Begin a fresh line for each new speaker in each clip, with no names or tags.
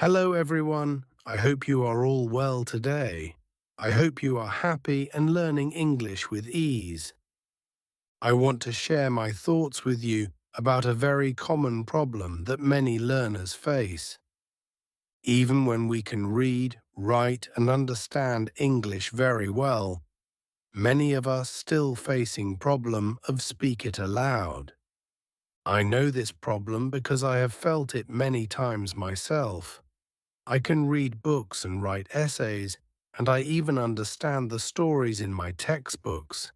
Hello, everyone. I hope you are all well today. I hope you are happy and learning English with ease. I want to share my thoughts with you about a very common problem that many learners face. Even when we can read, write, and understand English very well, many of us still facing problem of speak it aloud. I know this problem because I have felt it many times myself. I can read books and write essays, and I even understand the stories in my textbooks.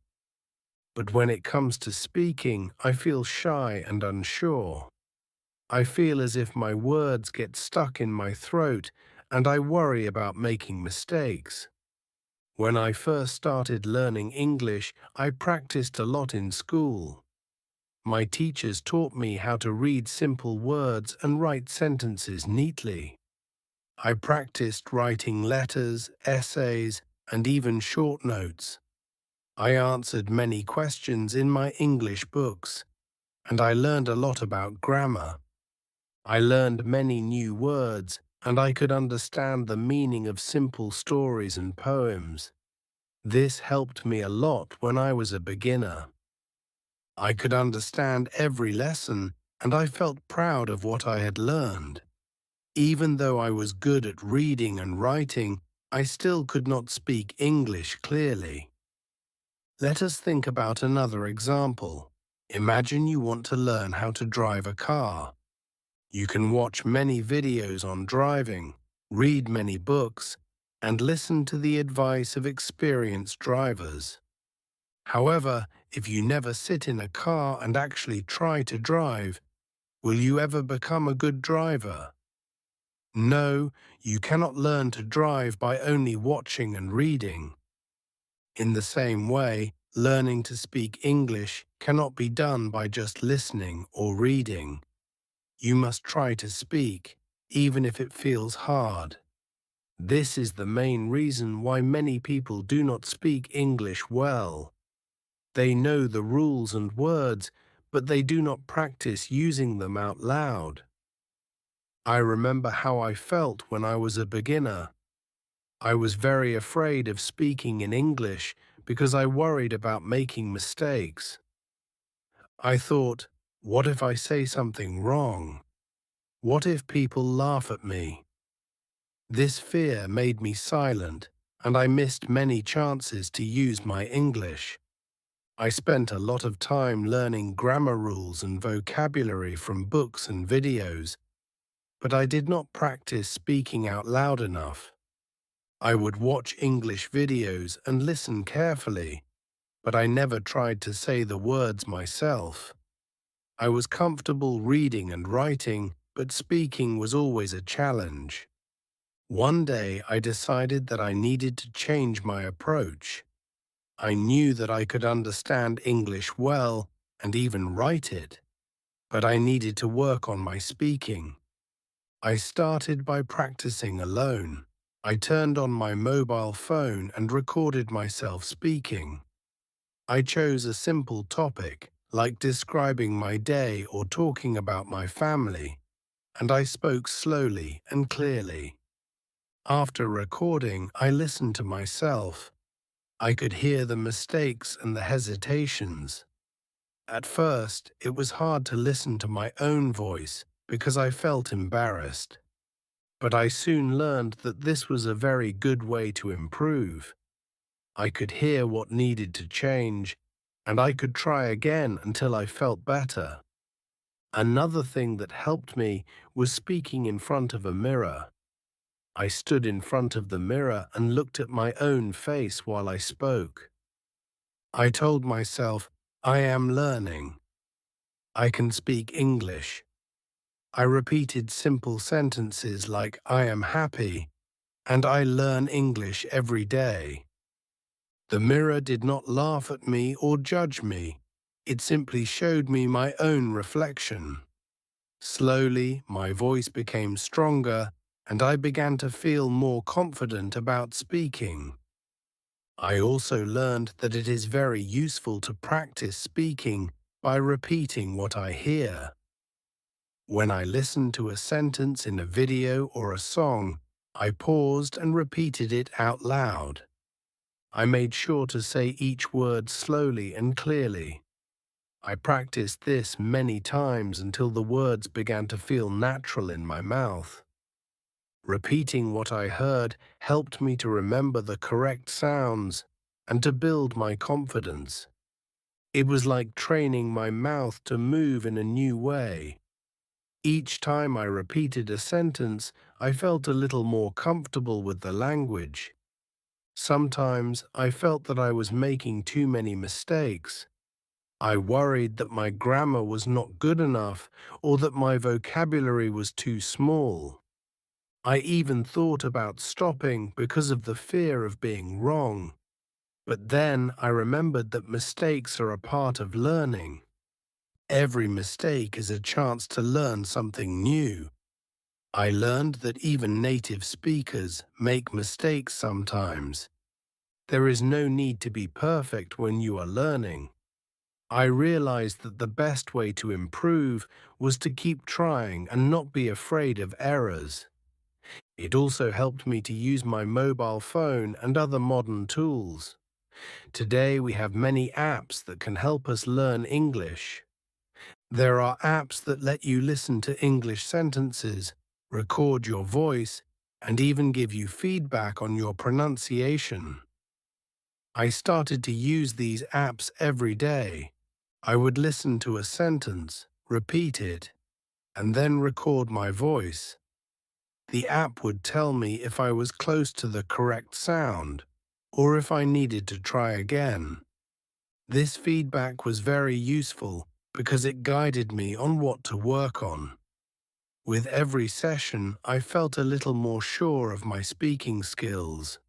But when it comes to speaking, I feel shy and unsure. I feel as if my words get stuck in my throat, and I worry about making mistakes. When I first started learning English, I practiced a lot in school. My teachers taught me how to read simple words and write sentences neatly. I practiced writing letters, essays, and even short notes. I answered many questions in my English books, and I learned a lot about grammar. I learned many new words, and I could understand the meaning of simple stories and poems. This helped me a lot when I was a beginner. I could understand every lesson, and I felt proud of what I had learned. Even though I was good at reading and writing, I still could not speak English clearly. Let us think about another example. Imagine you want to learn how to drive a car. You can watch many videos on driving, read many books, and listen to the advice of experienced drivers. However, if you never sit in a car and actually try to drive, will you ever become a good driver? No, you cannot learn to drive by only watching and reading. In the same way, learning to speak English cannot be done by just listening or reading. You must try to speak, even if it feels hard. This is the main reason why many people do not speak English well. They know the rules and words, but they do not practice using them out loud. I remember how I felt when I was a beginner. I was very afraid of speaking in English because I worried about making mistakes. I thought, what if I say something wrong? What if people laugh at me? This fear made me silent, and I missed many chances to use my English. I spent a lot of time learning grammar rules and vocabulary from books and videos, but I did not practice speaking out loud enough. I would watch English videos and listen carefully, but I never tried to say the words myself. I was comfortable reading and writing, but speaking was always a challenge. One day I decided that I needed to change my approach. I knew that I could understand English well and even write it, but I needed to work on my speaking. I started by practicing alone. I turned on my mobile phone and recorded myself speaking. I chose a simple topic, like describing my day or talking about my family, and I spoke slowly and clearly. After recording, I listened to myself. I could hear the mistakes and the hesitations. At first, it was hard to listen to my own voice because I felt embarrassed. But I soon learned that this was a very good way to improve. I could hear what needed to change, and I could try again until I felt better. Another thing that helped me was speaking in front of a mirror. I stood in front of the mirror and looked at my own face while I spoke. I told myself, I am learning. I can speak English. I repeated simple sentences like I am happy and I learn English every day. The mirror did not laugh at me or judge me. It simply showed me my own reflection. Slowly, my voice became stronger, and I began to feel more confident about speaking. I also learned that it is very useful to practice speaking by repeating what I hear. When I listened to a sentence in a video or a song, I paused and repeated it out loud. I made sure to say each word slowly and clearly. I practiced this many times until the words began to feel natural in my mouth. Repeating what I heard helped me to remember the correct sounds and to build my confidence. It was like training my mouth to move in a new way. Each time I repeated a sentence, I felt a little more comfortable with the language. Sometimes I felt that I was making too many mistakes. I worried that my grammar was not good enough or that my vocabulary was too small. I even thought about stopping because of the fear of being wrong. But then I remembered that mistakes are a part of learning. Every mistake is a chance to learn something new. I learned that even native speakers make mistakes sometimes. There is no need to be perfect when you are learning. I realized that the best way to improve was to keep trying and not be afraid of errors. It also helped me to use my mobile phone and other modern tools. Today we have many apps that can help us learn English. There are apps that let you listen to English sentences, record your voice, and even give you feedback on your pronunciation. I started to use these apps every day. I would listen to a sentence, repeat it, and then record my voice. The app would tell me if I was close to the correct sound, or if I needed to try again. This feedback was very useful because it guided me on what to work on. With every session, I felt a little more sure of my speaking skills.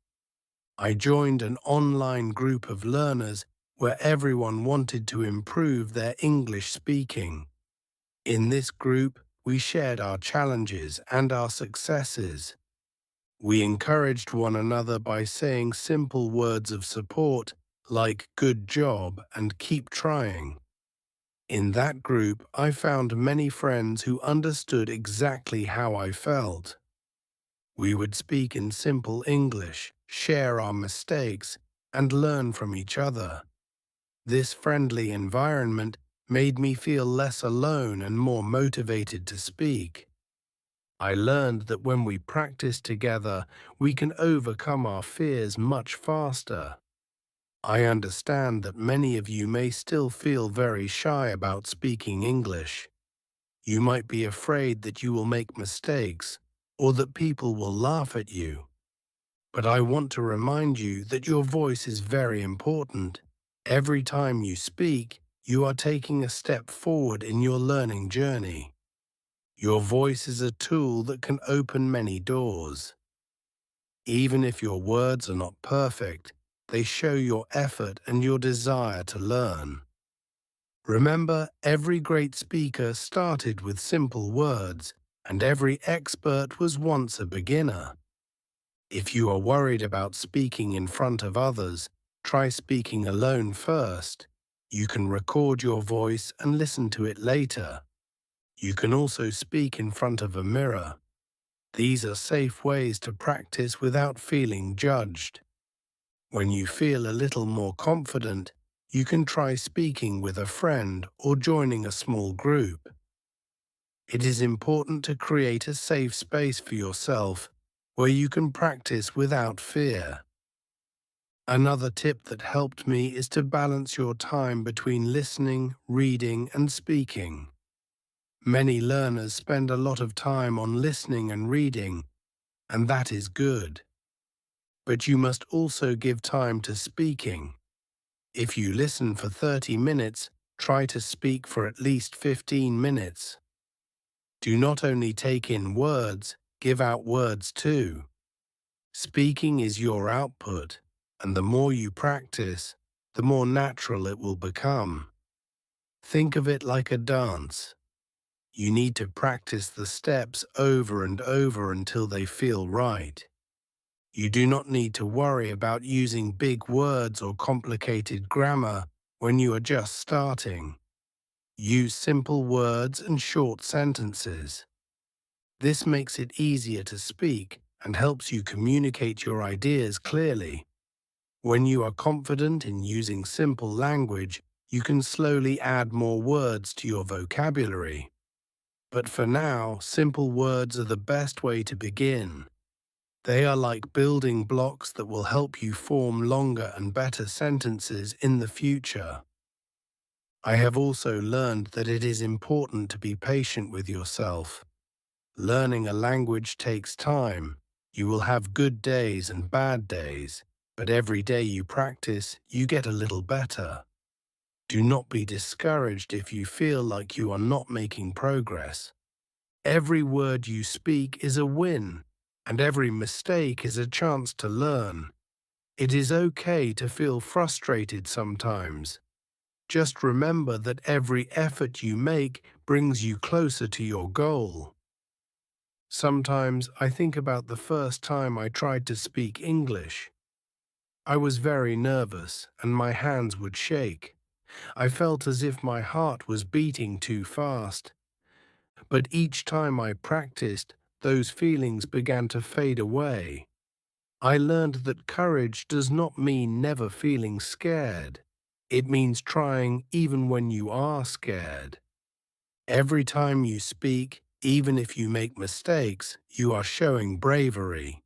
I joined an online group of learners where everyone wanted to improve their English speaking. In this group, we shared our challenges and our successes. We encouraged one another by saying simple words of support like "good job" and "keep trying." In that group, I found many friends who understood exactly how I felt. We would speak in simple English, share our mistakes, and learn from each other. This friendly environment made me feel less alone and more motivated to speak. I learned that when we practice together, we can overcome our fears much faster. I understand that many of you may still feel very shy about speaking English. You might be afraid that you will make mistakes or that people will laugh at you. But I want to remind you that your voice is very important. Every time you speak, you are taking a step forward in your learning journey. Your voice is a tool that can open many doors. Even if your words are not perfect, they show your effort and your desire to learn. Remember, every great speaker started with simple words, and every expert was once a beginner. If you are worried about speaking in front of others, try speaking alone first. You can record your voice and listen to it later. You can also speak in front of a mirror. These are safe ways to practice without feeling judged. When you feel a little more confident, you can try speaking with a friend or joining a small group. It is important to create a safe space for yourself where you can practice without fear. Another tip that helped me is to balance your time between listening, reading, and speaking. Many learners spend a lot of time on listening and reading, and that is good. But you must also give time to speaking. If you listen for 30 minutes, try to speak for at least 15 minutes. Do not only take in words, give out words too. Speaking is your output, and the more you practice, the more natural it will become. Think of it like a dance. You need to practice the steps over and over until they feel right. You do not need to worry about using big words or complicated grammar when you are just starting. Use simple words and short sentences. This makes it easier to speak and helps you communicate your ideas clearly. When you are confident in using simple language, you can slowly add more words to your vocabulary. But for now, simple words are the best way to begin. They are like building blocks that will help you form longer and better sentences in the future. I have also learned that it is important to be patient with yourself. Learning a language takes time. You will have good days and bad days, but every day you practice, you get a little better. Do not be discouraged if you feel like you are not making progress. Every word you speak is a win, and every mistake is a chance to learn. It is okay to feel frustrated sometimes. Just remember that every effort you make brings you closer to your goal. Sometimes I think about the first time I tried to speak English. I was very nervous and my hands would shake. I felt as if my heart was beating too fast. But each time I practiced, those feelings began to fade away. I learned that courage does not mean never feeling scared. It means trying even when you are scared. Every time you speak, even if you make mistakes, you are showing bravery.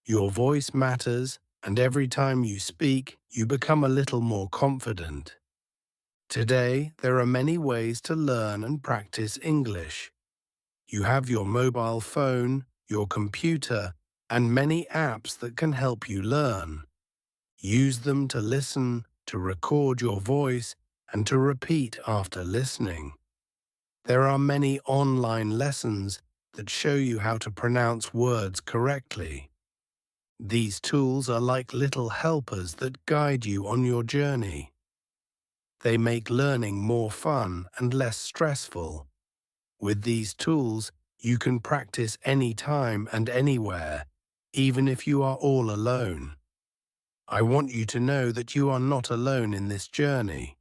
Your voice matters, and every time you speak, you become a little more confident. Today, there are many ways to learn and practice English. You have your mobile phone, your computer, and many apps that can help you learn. Use them to listen, to record your voice, and to repeat after listening. There are many online lessons that show you how to pronounce words correctly. These tools are like little helpers that guide you on your journey. They make learning more fun and less stressful. With these tools, you can practice anytime and anywhere, even if you are all alone. I want you to know that you are not alone in this journey.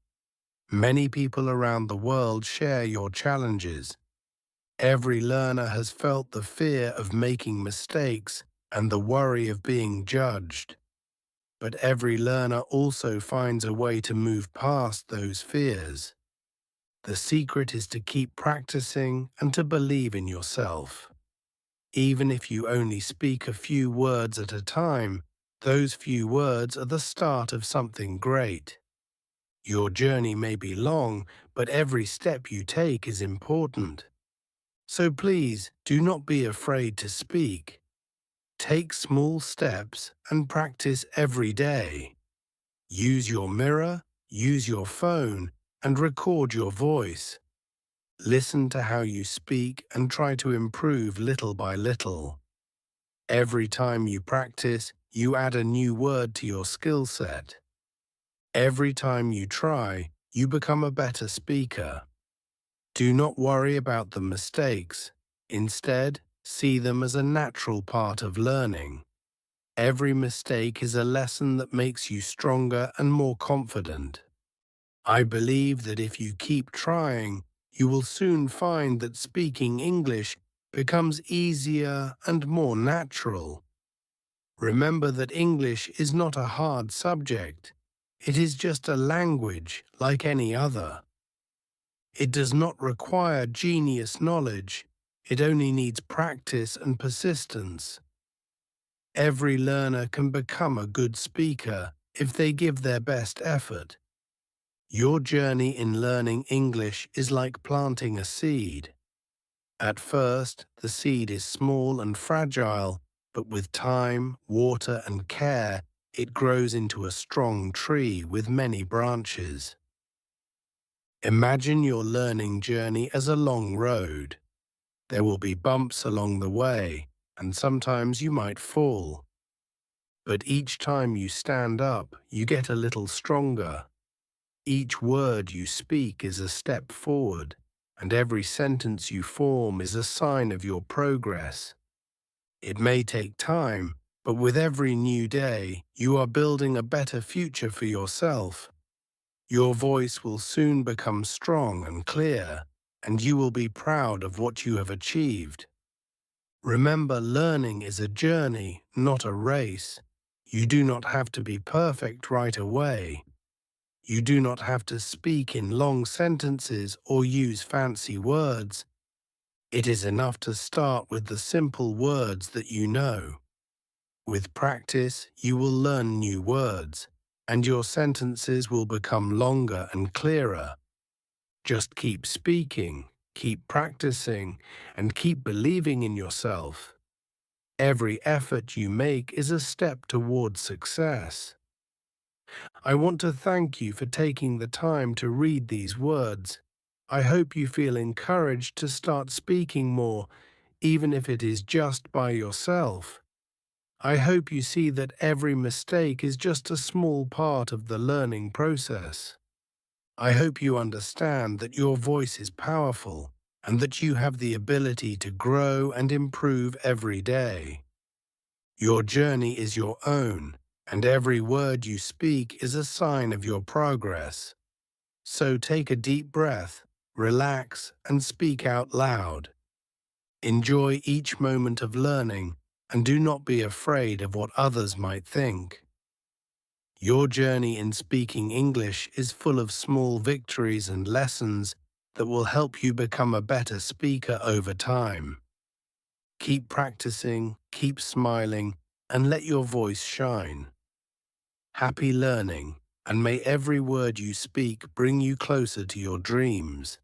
Many people around the world share your challenges. Every learner has felt the fear of making mistakes and the worry of being judged. But every learner also finds a way to move past those fears. The secret is to keep practicing and to believe in yourself. Even if you only speak a few words at a time, those few words are the start of something great. Your journey may be long, but every step you take is important. So please, do not be afraid to speak. Take small steps and practice every day. Use your mirror, use your phone, and record your voice. Listen to how you speak and try to improve little by little. Every time you practice, you add a new word to your skill set. Every time you try, you become a better speaker. Do not worry about the mistakes. Instead, see them as a natural part of learning. Every mistake is a lesson that makes you stronger and more confident. I believe that if you keep trying, you will soon find that speaking English becomes easier and more natural. Remember that English is not a hard subject. It is just a language like any other. It does not require genius knowledge. It only needs practice and persistence. Every learner can become a good speaker if they give their best effort. Your journey in learning English is like planting a seed. At first, the seed is small and fragile, but with time, water, and care, it grows into a strong tree with many branches. Imagine your learning journey as a long road. There will be bumps along the way, and sometimes you might fall. But each time you stand up, you get a little stronger. Each word you speak is a step forward, and every sentence you form is a sign of your progress. It may take time, but with every new day, you are building a better future for yourself. Your voice will soon become strong and clear, and you will be proud of what you have achieved. Remember, learning is a journey, not a race. You do not have to be perfect right away. You do not have to speak in long sentences or use fancy words. It is enough to start with the simple words that you know. With practice, you will learn new words, and your sentences will become longer and clearer. Just keep speaking, keep practicing, and keep believing in yourself. Every effort you make is a step towards success. I want to thank you for taking the time to read these words. I hope you feel encouraged to start speaking more, even if it is just by yourself. I hope you see that every mistake is just a small part of the learning process. I hope you understand that your voice is powerful and that you have the ability to grow and improve every day. Your journey is your own, and every word you speak is a sign of your progress. So take a deep breath, relax, and speak out loud. Enjoy each moment of learning, and do not be afraid of what others might think. Your journey in speaking English is full of small victories and lessons that will help you become a better speaker over time. Keep practicing, keep smiling, and let your voice shine. Happy learning, and may every word you speak bring you closer to your dreams.